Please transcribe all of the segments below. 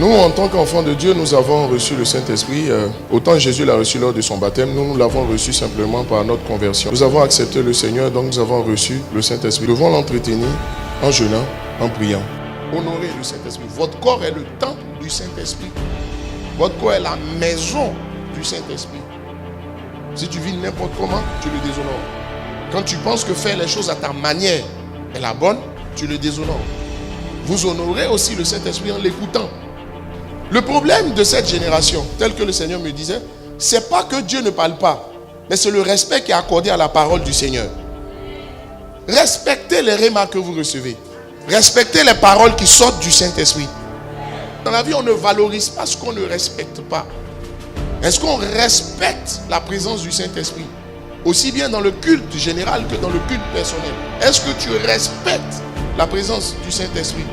Nous, en tant qu'enfants de Dieu, nous avons reçu le Saint-Esprit. Autant Jésus l'a reçu lors de son baptême, nous l'avons reçu simplement par notre conversion. Nous avons accepté le Seigneur, donc nous avons reçu le Saint-Esprit. Nous devons l'entretenir en jeûnant, en priant. Honorez le Saint-Esprit. Votre corps est le temple du Saint-Esprit. Votre corps est la maison du Saint-Esprit. Si tu vis n'importe comment, tu le déshonores. Quand tu penses que faire les choses à ta manière est la bonne, tu le déshonores. Vous honorez aussi le Saint-Esprit en l'écoutant. Le problème de cette génération, tel que le Seigneur me disait, c'est pas que Dieu ne parle pas, mais c'est le respect qui est accordé à la parole du Seigneur. Respectez les rémas que vous recevez. Respectez les paroles qui sortent du Saint-Esprit. Dans la vie, on ne valorise pas ce qu'on ne respecte pas. Est-ce qu'on respecte la présence du Saint-Esprit? Aussi bien dans le culte général que dans le culte personnel. Est-ce que tu respectes la présence du Saint-Esprit?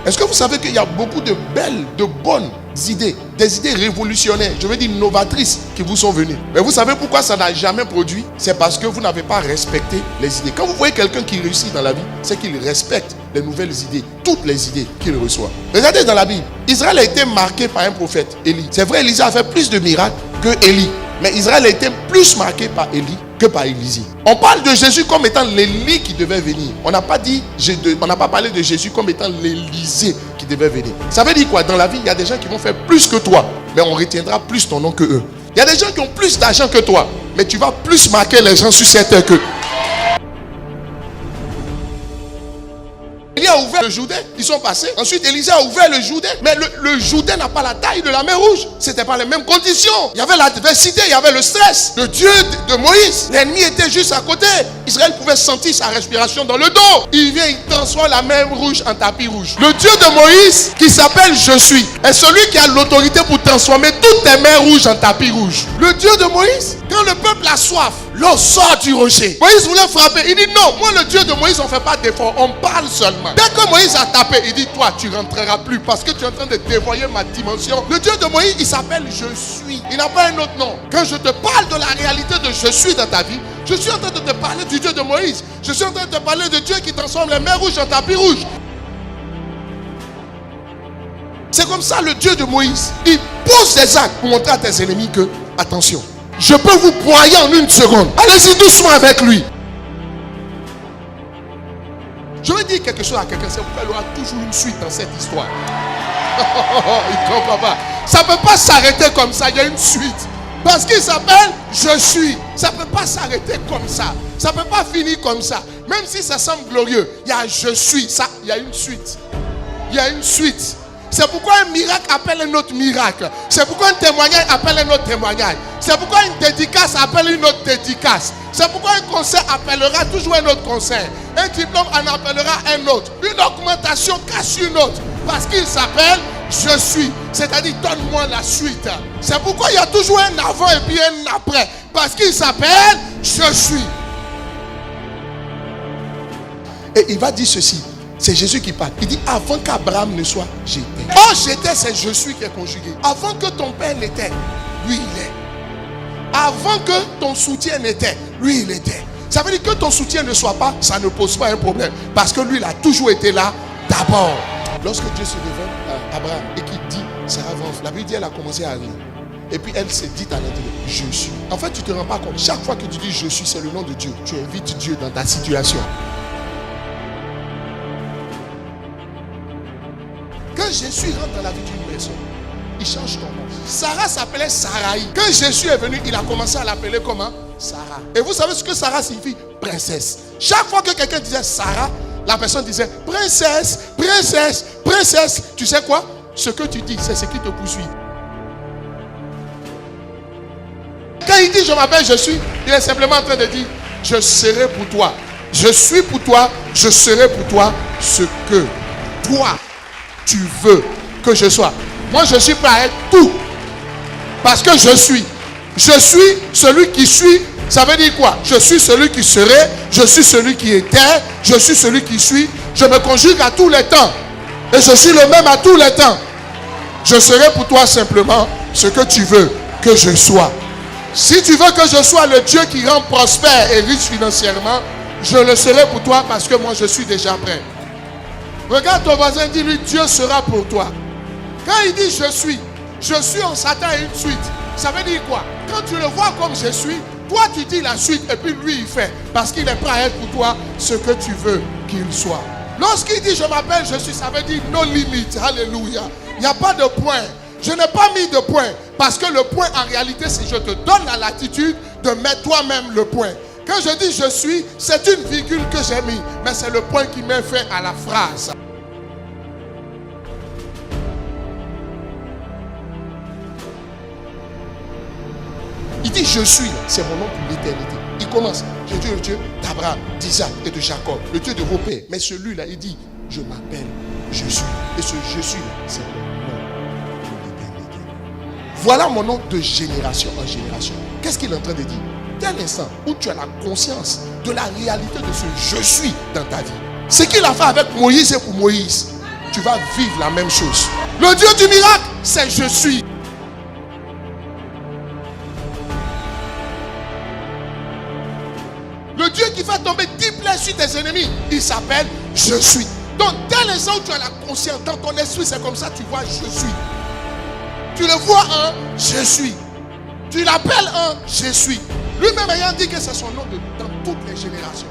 Est-ce que vous savez qu'il y a beaucoup de belles, de bonnes idées, des idées révolutionnaires, je veux dire novatrices, qui vous sont venues? Mais vous savez pourquoi ça n'a jamais produit? C'est parce que vous n'avez pas respecté les idées. Quand vous voyez quelqu'un qui réussit dans la vie, c'est qu'il respecte les nouvelles idées, toutes les idées qu'il reçoit. Regardez dans la Bible, Israël a été marqué par un prophète, Élie. C'est vrai, Élie a fait plus de miracles que Élie. Mais Israël a été plus marqué par Élie que par Élisée. On parle de Jésus comme étant l'Élie qui devait venir. On n'a pas parlé de Jésus comme étant l'Élysée qui devait venir. Ça veut dire quoi? Dans la vie, il y a des gens qui vont faire plus que toi, mais on retiendra plus ton nom que eux. Il y a des gens qui ont plus d'argent que toi, mais tu vas plus marquer les gens sur cette terre qu'eux. Élie a ouvert le Jourdain, ils sont passés. Ensuite, Élisée a ouvert le Jourdain, mais le Jourdain n'a pas la taille de la mer Rouge. C'était pas les mêmes conditions. Il y avait l'adversité, il y avait le stress. Le Dieu de Moïse, l'ennemi était juste à côté. Israël pouvait sentir sa respiration dans le dos. Il vient, il transforme la mer Rouge en tapis rouge. Le Dieu de Moïse, qui s'appelle Je suis, est celui qui a l'autorité pour transformer toutes les mers rouges en tapis rouge. Le Dieu de Moïse, quand le peuple a soif, l'eau sort du rocher. Moïse voulait frapper. Il dit non, moi le Dieu de Moïse, on ne fait pas d'effort, on parle seulement. Dès que Moïse a tapé, il dit toi tu rentreras plus parce que tu es en train de dévoyer ma dimension. Le Dieu de Moïse, il s'appelle Je suis. Il n'a pas un autre nom. Quand je te parle de la réalité de Je suis dans ta vie, je suis en train de te parler du Dieu de Moïse. Je suis en train de te parler de Dieu qui transforme les mers rouges en tapis rouge. C'est comme ça le Dieu de Moïse. Il pose des actes pour montrer à tes ennemis que, attention, je peux vous broyer en une seconde. Allez-y doucement avec lui. Je vais dire quelque chose à quelqu'un, c'est pourquoi il y aura toujours une suite dans cette histoire. Il comprend pas. Ça ne peut pas s'arrêter comme ça, il y a une suite. Parce qu'il s'appelle Je suis. Ça ne peut pas s'arrêter comme ça. Ça ne peut pas finir comme ça. Même si ça semble glorieux, il y a Je suis. Ça, il y a une suite. Il y a une suite. C'est pourquoi un miracle appelle un autre miracle. C'est pourquoi un témoignage appelle un autre témoignage. C'est pourquoi une dédicace appelle une autre dédicace. C'est pourquoi un concert appellera toujours un autre concert. Un diplôme en appellera un autre. Une augmentation cache une autre. Parce qu'il s'appelle Je suis. C'est-à-dire donne-moi la suite. C'est pourquoi il y a toujours un avant et puis un après. Parce qu'il s'appelle Je suis. Et il va dire ceci. C'est Jésus qui parle. Il dit avant qu'Abraham ne soit, j'étais. Oh, j'étais, c'est Je suis qui est conjugué. Avant que ton père n'était, lui il est. Avant que ton soutien n'était, lui il était. Ça veut dire que ton soutien ne soit pas, ça ne pose pas un problème. Parce que lui il a toujours été là d'abord. Lorsque Dieu se révèle à Abraham et qu'il dit, Sarah va, la Bible dit elle a commencé à rire. Et puis elle s'est dit à l'intérieur, je suis. En fait tu ne te rends pas compte. Chaque fois que tu dis je suis, c'est le nom de Dieu. Tu invites Dieu dans ta situation. Quand Jésus rentre dans la vie d'une personne, il change ton nom. Sarah s'appelait Sarai. Quand Jésus est venu, il a commencé à l'appeler comment? Sarah. Et vous savez ce que Sarah signifie? Princesse. Chaque fois que quelqu'un disait Sarah, la personne disait princesse, princesse, princesse. Tu sais quoi? Ce que tu dis, c'est ce qui te poursuit. Quand il dit je m'appelle je suis, il est simplement en train de dire je serai pour toi. Je suis pour toi, je serai pour toi ce que toi tu veux que je sois. Moi je suis prêt à être tout. Parce que je suis. Je suis celui qui suis. Ça veut dire quoi? Je suis celui qui serait. Je suis celui qui était. Je suis celui qui suis. Je me conjugue à tous les temps. Et je suis le même à tous les temps. Je serai pour toi simplement ce que tu veux que je sois. Si tu veux que je sois le Dieu qui rend prospère et riche financièrement, je le serai pour toi parce que moi je suis déjà prêt. Regarde ton voisin, dis-lui, Dieu sera pour toi. Quand il dit je suis en Satan et une suite. Ça veut dire quoi? Quand tu le vois comme je suis, toi tu dis la suite et puis lui il fait. Parce qu'il est prêt à être pour toi ce que tu veux qu'il soit. Lorsqu'il dit je m'appelle je suis, ça veut dire no limit. Alléluia. Il n'y a pas de point. Je n'ai pas mis de point. Parce que le point en réalité c'est je te donne la latitude de mettre toi-même le point. Quand je dis je suis, c'est une virgule que j'ai mis. Mais c'est le point qui m'est fait à la phrase. Il dit je suis, c'est mon nom pour l'éternité. Il commence, je suis le Dieu d'Abraham, d'Isaac et de Jacob, le Dieu de vos pères. Mais celui-là, il dit, je m'appelle, je suis. Et ce je suis, c'est mon nom pour l'éternité. Voilà mon nom de génération en génération. Qu'est-ce qu'il est en train de dire? Dès l'instant où tu as la conscience de la réalité de ce je suis dans ta vie, ce qu'il a fait avec Moïse et pour Moïse, tu vas vivre la même chose. Le Dieu du miracle, c'est je suis. Le Dieu qui fait tomber 10 plaies sur tes ennemis, il s'appelle je suis. Donc dès l'instant où tu as la conscience, dans ton esprit, c'est comme ça, tu vois je suis. Tu le vois un je suis. Tu l'appelles un je suis. Lui-même ayant dit que c'est son nom dans toutes les générations.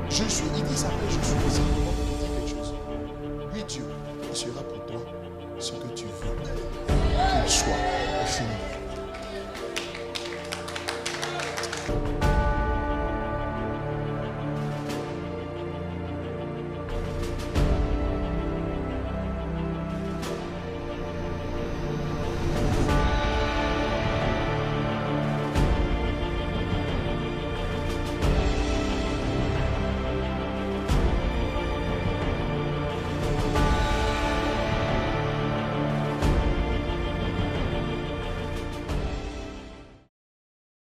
Je suis, il dit, il s'appelle je suis. C'est le nom qui dit quelque chose. Lui, Dieu, il sera pour toi ce que tu veux qu'il soit. Fini.